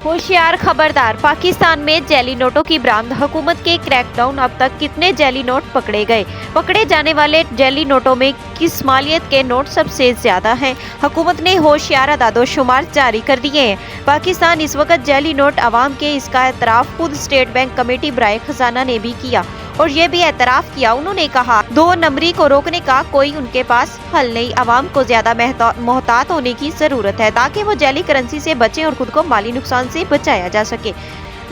होशियार खबरदार, पाकिस्तान में जैली नोटों की बरामद, हुकूमत के क्रैकडाउन, अब तक कितने जैली नोट पकड़े गए? पकड़े जाने वाले जैली नोटों में किस मालियत के नोट सबसे ज्यादा हैं? हुकूमत ने होशियार अदादोशुमार जारी कर दिए हैं। पाकिस्तान इस वक्त जैली नोट अवाम के, इसका एतराफ खुद स्टेट बैंक कमेटी बराए खजाना ने भी किया और ये भी एतराफ किया। उन्होंने कहा, 2 नंबरी को रोकने का कोई उनके पास हल नहीं। अवाम को ज्यादा मोहतात होने की जरूरत है ताकि वो जैली करेंसी से बचें और खुद को माली नुकसान से बचाया जा सके।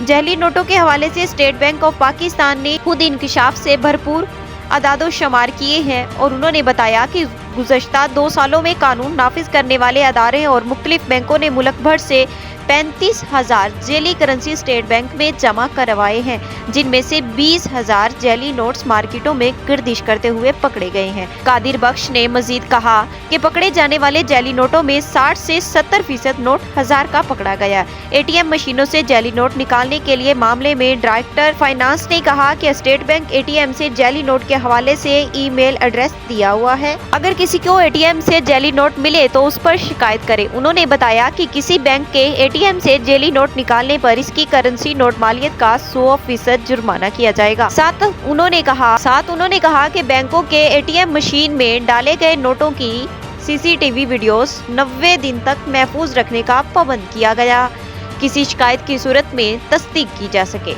जैली नोटों के हवाले से स्टेट बैंक ऑफ पाकिस्तान ने खुद इंकशाफ से भरपूर अदादोशुमार किए हैं और उन्होंने बताया कि गुज़श्ता 2 सालों में कानून नाफिज करने वाले अदारे और मुख्तलिफ बैंकों ने मुल्क भर से 35,000 जैली करेंसी स्टेट बैंक में जमा करवाए हैं, जिनमें से 20,000 जैली नोट्स मार्केटों में गर्दिश करते हुए पकड़े गए हैं। कादिर बख्श ने मजीद कहा कि पकड़े जाने वाले जैली नोटों में 60 से 70% नोट 1000 का पकड़ा गया। एटीएम मशीनों से जैली नोट निकालने के लिए मामले में डायरेक्टर फाइनेंस ने कहा कि स्टेट बैंक एटीएम से जैली नोट के हवाले से ईमेल एड्रेस दिया हुआ है। अगर किसी को एटीएम से जैली नोट मिले तो उस पर शिकायत करे। उन्होंने बताया कि किसी बैंक के एटीएम से जैली नोट निकालने पर इसकी करेंसी नोट मालियत का 100% जुर्माना किया जाएगा। साथ उन्होंने कहा कि बैंकों के एटीएम मशीन में डाले गए नोटों की सीसीटीवी वीडियोस 90 दिन तक महफूज रखने का पाबंद किया गया, किसी शिकायत की सूरत में तस्दीक की जा सके।